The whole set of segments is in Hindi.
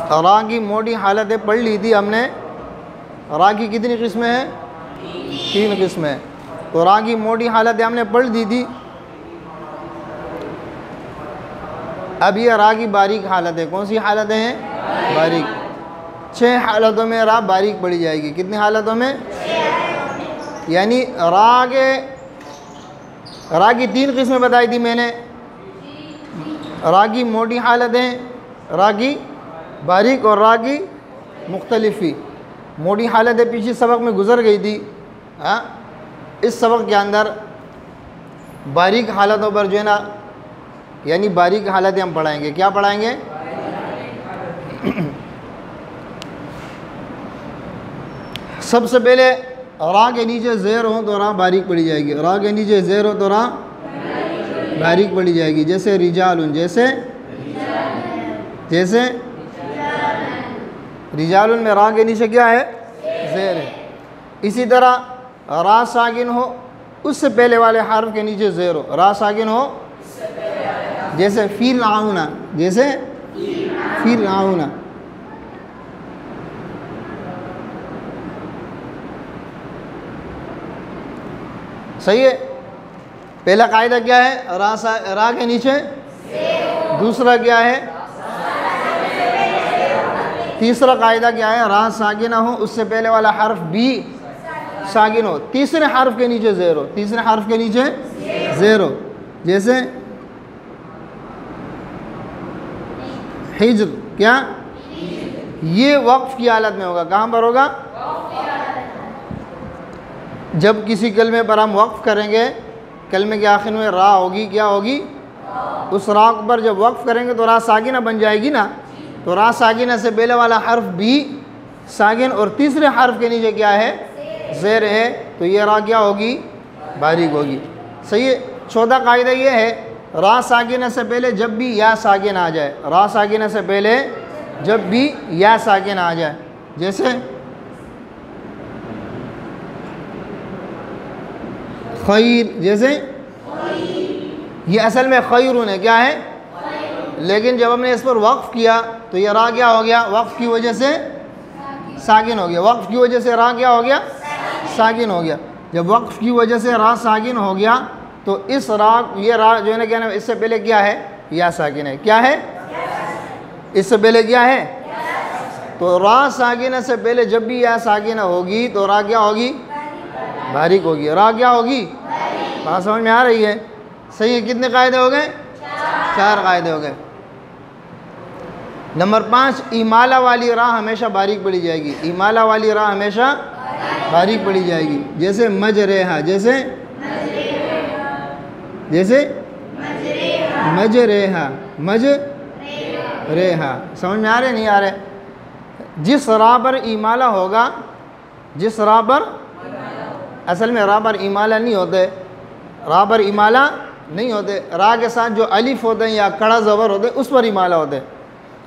रा की मोटी हालतें पढ़ ली थी हमने। रा की कितनी किस्में हैं? 3 किस्में हैं। तो रा की मोटी हालतें हमने पढ़ दी थी। अब ये रा की बारीक हालतें, कौन सी हालतें हैं? बारीक। 6 हालतों में रा बारीक पढ़ी जाएगी। कितनी हालतों में? यानी रा की 3 किस्में बताई थी मैंने। रा की मोटी हालतें, रा की बारीक और रा की मुख्तलिफ़ी। मोटी हालतें पिछले सबक में गुज़र गई थी। हाँ, इस सबक के अंदर बारीक हालतों पर जो है ना, यानी बारीक हालतें हम पढ़ाएंगे। क्या पढ़ाएंगे? सबसे पहले रा के नीचे ज़ेर हो तो रा बारीक पढ़ी जाएगी। रा के नीचे ज़ेर हो तो रा बारीक पढ़ी जाएगी। जैसे रिजालुन, जैसे रिजालुन में रा के नीचे क्या है? ज़ेर है। इसी तरह रा साकिन हो, उससे पहले वाले हर्फ के नीचे ज़ेर हो। रा साकिन हो जैसे फ़िरऔना, जैसे फ़िरऔना। सही है। पहला कायदा क्या है? रा के नीचे। दूसरा क्या है? तीसरा कायदा क्या है? रा साकिना हो, उससे पहले वाला हर्फ भी साकिन हो। तीसरे हर्फ के नीचे ज़ेर हो। तीसरे हर्फ के नीचे ज़ेर हो। जैसे हिज्र, क्या? ये वक्फ की हालत में होगा। कहाँ पर होगा? जब किसी कलमे पर हम वक्फ करेंगे, कलमे के आखिर में रा होगी, क्या होगी? उस रा पर जब वक्फ करेंगे तो रा साकिना बन जाएगी ना। तो रा साकिना से पहले वाला हर्फ भी साकिन और तीसरे हर्फ के नीचे क्या है? ज़ेर है। तो ये रा क्या होगी? बारीक होगी। सही है। चौथा कायदा ये है, रा साकिना से पहले जब भी या साकिन आ जाए, रा साकिना से पहले जब भी या साकिन आ जाए, जैसे खैर, जैसे ये असल में खैरुन है, क्या है? लेकिन जब हमने इस पर वक्फ किया तो ये रा क्या हो गया? वक्फ की वजह से साकिन हो गया। वक्फ की वजह से रा क्या हो गया? साकिन हो गया। जब वक्फ की वजह से रा साकिन हो गया तो इस रा, ये रा जो है ना, क्या नाम, इससे पहले क्या है? या साकिन है। क्या है? इससे पहले क्या है? तो रा साकिना से पहले जब भी या साकिना होगी तो रा क्या होगी? बारीक होगी। रा क्या होगी? बात समझ में आ रही है? सही है। कितने कायदे हो गए? 4 कायदे हो गए। नंबर 5, इमाला वाली रा हमेशा बारीक पढ़ी जाएगी। इमाला वाली रा हमेशा बारीक पढ़ी जाएगी। जैसे मजरेहा, जैसे मजरेहा, मजरेहा। समझ में आ रहे? नहीं आ रहे? जिस रा पर इमाला होगा, जिस रा पर, असल में रा पर इमाला नहीं होते, रा पर इमाला नहीं होते। रा के साथ जो अलिफ होते हैं या कड़ा ज़बर होते हैं उस पर इमाला होते हैं।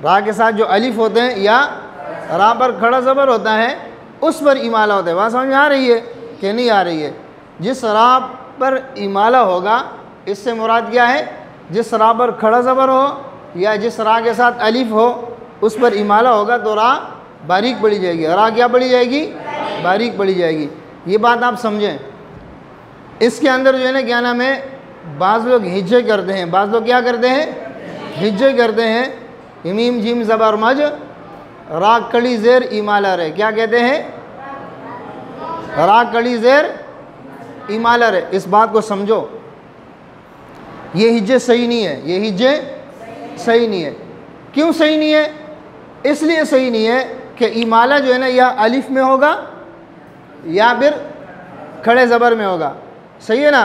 रा के साथ जो अलिफ होते हैं या रा पर खड़ा ज़बर होता है उस पर इमाला होता है। बात समझ में आ रही है कि नहीं आ रही है? जिस रा पर इमाला होगा, इससे मुराद क्या है? जिस रा पर खड़ा ज़बर हो या जिस रा के साथ अलिफ हो उस पर इमाला होगा तो रा बारीक पढ़ी जाएगी। रा क्या पढ़ी जाएगी? बारीक पढ़ी जाएगी। ये बात आप समझें। इसके अंदर जो है ना, क्या नाम है, बाज़ लोग हिज्जे करते हैं। बाज़ लोग क्या करते हैं? हिज्जे करते हैं। मीम जीम ज़बर मज रा कड़ी ज़ेर इमाला रे। क्या कहते हैं? रा कड़ी ज़ेर इमाला रे। इस बात को समझो, ये हिज्जे सही नहीं है। ये हिज्जे सही नहीं है। क्यों सही नहीं है? इसलिए सही नहीं है कि इमाला जो है ना, या अलिफ में होगा या फिर खड़े ज़बर में होगा। सही है ना?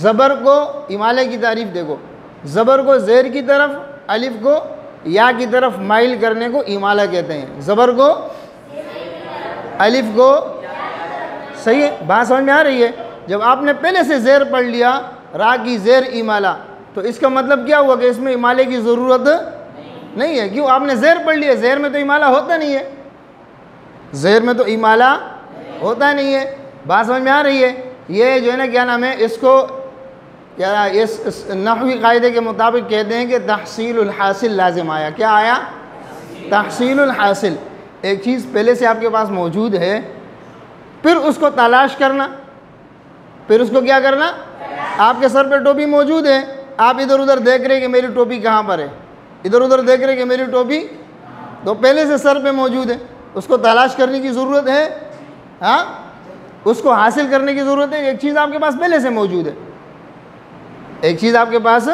ज़बर को, इमाले की तारीफ़ देखो, ज़बर को ज़ेर की तरफ, अलिफ को या की तरफ माइल करने को इमाला कहते हैं। ज़बर को, अलिफ को, सही है? बात समझ में आ रही है? जब आपने पहले से ज़ेर पढ़ लिया, रा की ज़ेर इमाला, तो इसका मतलब क्या हुआ कि इसमें इमाले की ज़रूरत नहीं है। क्यों? आपने ज़ेर पढ़ लिया। ज़ेर में तो इमाला होता नहीं है। ज़ेर में तो इमाला होता नहीं है। बात समझ में आ रही है? ये जो है ना, क्या नाम है, इसको क्या इस नहवी कायदे के मुताबिक कहते हैं कि तहसीलुल हासिल लाजिम आया। क्या आया? तहसीलुल हासिल, एक चीज़ पहले से आपके पास मौजूद है, फिर उसको तलाश करना, फिर उसको क्या करना। आपके सर पे टोपी मौजूद है, आप इधर उधर देख रहे हैं कि मेरी टोपी कहाँ पर है, इधर उधर देख रहे हैं कि मेरी टोपी तो पहले से सर पे मौजूद है, उसको तलाश करने की ज़रूरत है। हाँ, उसको हासिल करने की ज़रूरत है। एक चीज़ आपके पास पहले से मौजूद है, एक चीज़ आपके पास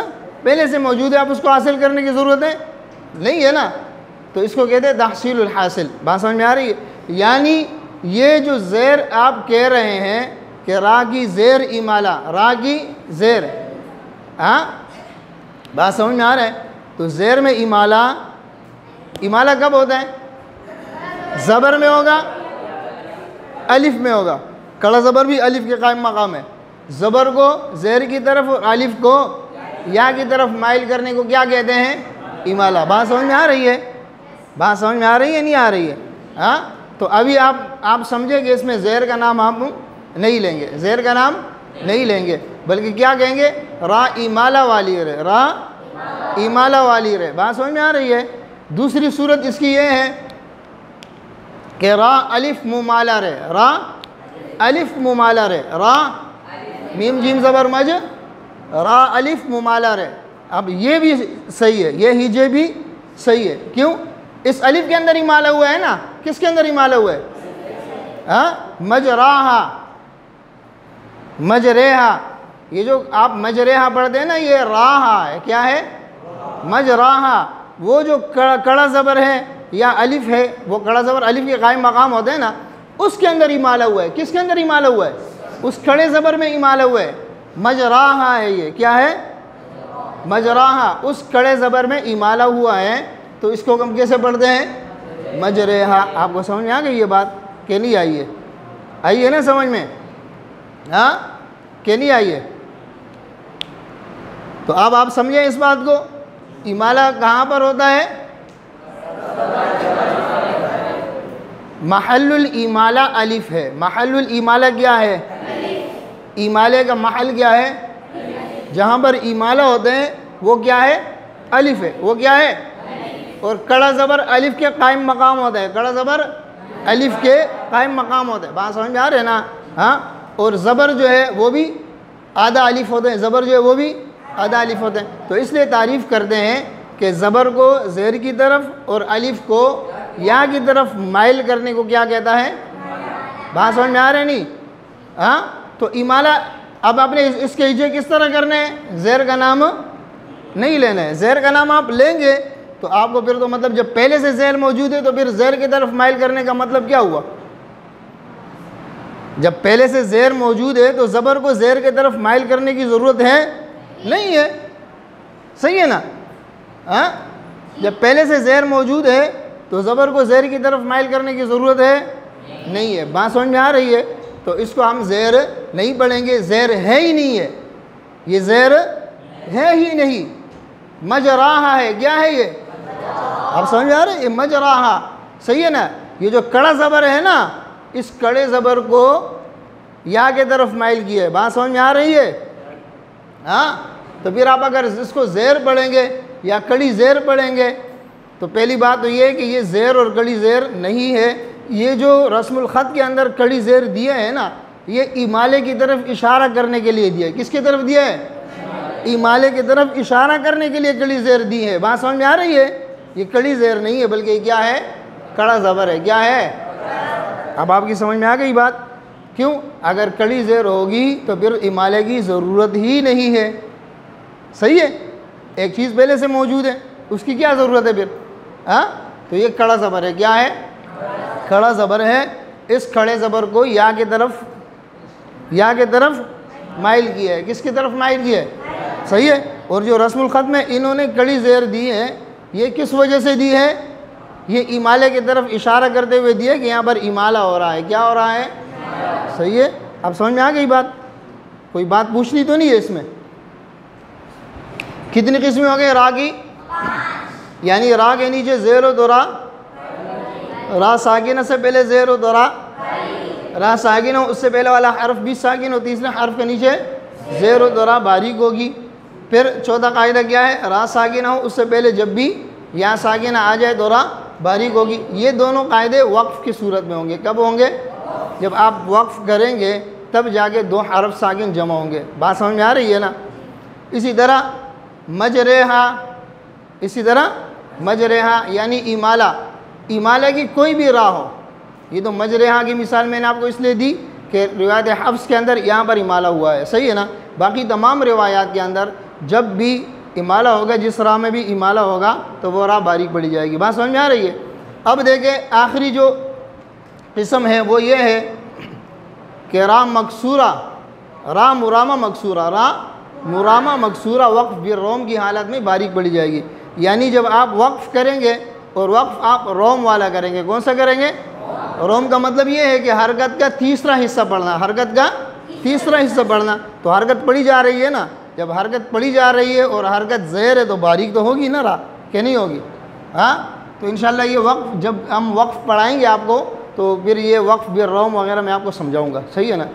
पहले से मौजूद है, आप उसको हासिल करने की ज़रूरत है नहीं है ना, तो इसको कहते हैं तहसीलुल हासिल। बात समझ में आ रही है? यानी ये जो ज़ेर आप कह रहे हैं कि रा की ज़ेर इमाला, रा की ज़ेर, हाँ बात समझ में आ रहा है? तो ज़ेर में इमाला, इमाला कब होता है? ज़बर में होगा, अलिफ में होगा। कड़ा ज़बर भी अलिफ के कायम मकाम है। ज़बर को ज़ेर की तरफ और अलिफ को या की तरफ माइल करने को क्या कहते हैं? इमाला। बात समझ में आ रही है? बात समझ में आ रही है नहीं आ रही है? हाँ, तो अभी आप समझे कि इसमें ज़ेर का नाम हम नहीं लेंगे, ज़ेर का नाम नहीं लेंगे, बल्कि क्या कहेंगे? रा इमाला वाली रे, रा इमाला वाली रे। बात समझ में आ रही है? दूसरी सूरत इसकी ये है कि रा अलिफ मुमाला रे, रा अलिफ मुमाला रे, रा मीम जीम ज़बर मज, रा अलिफ मुमाला रे। अब ये भी सही है, ये हिजे भी सही है। क्यों? इस अलिफ के अंदर इमाला हुआ है ना। किसके अंदर इमाला हुआ है? हाँ, मजराहा, मजरेहा। ये जो आप मजरेहा पढ़ते हैं ना, ये राहा है। क्या है? मजराहा। वो जो कड़ा ज़बर है या अलिफ है, वो कड़ा ज़बर अलिफ के कायम मकाम होते हैं ना, उसके अंदर इमाला हुआ है। किसके अंदर इमाला हुआ है? उस खड़े ज़बर में इमाला हुआ है। मजराहा है ये। क्या है? मजराहा। उस खड़े ज़बर में इमाला हुआ है, तो इसको हम कैसे पढ़ते हैं? मजरेहा। आपको समझ में आ गई ये बात कि नहीं आई है? आई है ना समझ में? हाँ कि नहीं आई है? तो अब आप समझें इस बात को, इमाला कहाँ पर होता है? महल्लुल इमाला अलिफ है। महल्लुल इमाला क्या है? इमाले का महल क्या है? जहाँ पर इमाला होते हैं वो क्या है? अलिफ है। वो क्या है? और कड़ा ज़बर अलिफ के कायम मकाम होता है। कड़ा ज़बर अलिफ के कायम मकाम होता है। बात समझ में आ रहे हैं ना? हाँ, और ज़बर जो है वो भी आधा अलिफ होते हैं। ज़बर जो है वो भी आधा अलिफ होते हैं। तो इसलिए तारीफ़ करते हैं कि ज़बर को ज़ेर की तरफ और अलिफ को या की तरफ माइल करने को क्या कहता है? बात समझ में आ रहे नहीं? हाँ, तो इमाला। अब आपने इसके हिजे किस तरह करने हैं? ज़ेर का नाम नहीं लेना है। ज़ेर का नाम आप लेंगे तो आपको फिर तो मतलब जब पहले से ज़ेर मौजूद है तो फिर ज़ेर की तरफ माइल करने का मतलब क्या हुआ? जब पहले से ज़ेर मौजूद है तो ज़बर को ज़ेर की तरफ माइल करने की ज़रूरत है नहीं है। सही है ना? हाँ, जब पहले से ज़ेर मौजूद है तो ज़बर को ज़ेर की तरफ माइल करने की ज़रूरत है नहीं है। बात समझ में आ रही है? तो इसको हम ज़ेर नहीं पढ़ेंगे, ज़ेर है ही नहीं है, ये ज़ेर है ही नहीं। मजराहा है। क्या है ये? आप समझ में आ रहे हैं? ये मजराहा। सही है ना? ये जो कड़ा ज़बर है ना, इस कड़े ज़बर को या के तरफ माइल किया है। बात समझ में आ रही है? हाँ, तो फिर आप अगर इसको ज़ेर पढ़ेंगे या कड़ी ज़ेर पढ़ेंगे तो पहली बात तो ये है कि ये ज़ेर और कड़ी ज़ेर नहीं है। ये जो रस्मुल ख़त के अंदर कड़ी ज़ेर दिया है ना, ये इमाले की तरफ इशारा करने के लिए दिया है। किसकी तरफ दिया है? इमाले की तरफ इशारा करने के लिए कड़ी ज़ेर दी है। बात समझ में आ रही है? ये कड़ी ज़ेर नहीं है, बल्कि क्या है? कड़ा ज़बर है। क्या है? अब आपकी समझ में आ गई बात? क्यों? अगर कड़ी ज़ेर होगी तो फिर इमाले की ज़रूरत ही नहीं है। सही है? एक चीज़ पहले से मौजूद है, उसकी क्या ज़रूरत है फिर? हाँ, तो ये कड़ा ज़बर है। क्या है? खड़ा ज़बर है। इस खड़े ज़बर को या के तरफ माइल किया है। किसकी तरफ माइल किया है? सही है। और जो रस्मुल ख़त में इन्होंने कड़ी ज़ेर दी है, ये किस वजह से दी है? ये इमाले की तरफ इशारा करते हुए दिए कि यहाँ पर इमाला हो रहा है। क्या हो रहा है? सही है। अब समझ में आ गई बात? कोई बात पूछनी तो नहीं है इसमें? कितनी किस्में हो गई रा की? यानी रा के नीचे ज़ेर हो तो रा साकिन से पहले ज़ेर हो तो रा साकिन हो, उससे पहले वाला हर्फ भी साकिन हो, तीसरे हर्फ के नीचे ज़ेर हो तो रा बारीक होगी। फिर चौथा कायदा क्या है? रा साकिन हो, उससे पहले जब भी या साकिन आ जाए तो रा बारीक होगी। ये दोनों कायदे वक्फ़ की सूरत में होंगे। कब होंगे? जब आप वक्फ़ करेंगे तब जाके दो हरफ साकिन जमा होंगे। बात समझ में आ रही है ना? इसी तरह मजरेहा, इसी तरह मजरेहा यानी इमाला, इमाला की कोई भी राह हो। ये तो मजरेहा की मिसाल मैंने आपको इसलिए दी कि रिवायत हफ्स के अंदर यहाँ पर इमाला हुआ है, सही है ना? बाकी तमाम रिवायात के अंदर जब भी इमाला होगा, जिस राह में भी इमाला होगा तो वो राह बारीक पड़ी जाएगी। बात समझ में आ रही है? अब देखें आखिरी जो किस्म है वो ये है कि रा मकसूरा, रा मुरामा मकसूरा, रा मुरामा मकसूरा वक्फ़ बिर रोम की हालत में बारीक पड़ी जाएगी। यानी जब आप वक्फ़ करेंगे और वक्फ़ आप रोम वाला करेंगे, कौन सा करेंगे? रोम का मतलब ये है कि हरकत का तीसरा हिस्सा पढ़ना, हरकत का तीसरा हिस्सा पढ़ना। तो हरकत पढ़ी जा रही है ना, जब हरकत पढ़ी जा रही है और हरकत ज़ेर है तो बारीक तो होगी ना राह, क्या नहीं होगी? हाँ, तो इंशाल्लाह ये वक्फ़ जब हम वक्फ़ पढ़ाएंगे आपको तो फिर ये वक्फ़ बिर रोम वगैरह मैं आपको समझाऊँगा, सही है ना?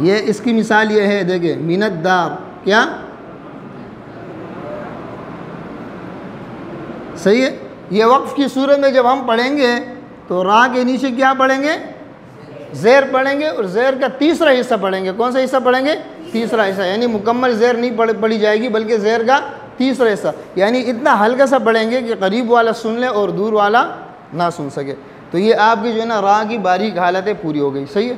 ये इसकी मिसाल ये है, देखिए मिनतदार, क्या सही है? ये वक्फ़ की सूरत में जब हम पढ़ेंगे तो रा के नीचे क्या पढ़ेंगे? ज़ेर पढ़ेंगे और ज़ेर का तीसरा हिस्सा पढ़ेंगे। कौन सा हिस्सा पढ़ेंगे? तीसरा हिस्सा। यानी मुकम्मल ज़ेर नहीं पढ़ी जाएगी बल्कि ज़ेर का तीसरा हिस्सा, यानी इतना हल्का सा पढ़ेंगे कि करीब वाला सुन ले और दूर वाला ना सुन सके। तो ये आपकी जो है ना रा की बारीक हालतें पूरी हो गई, सही है?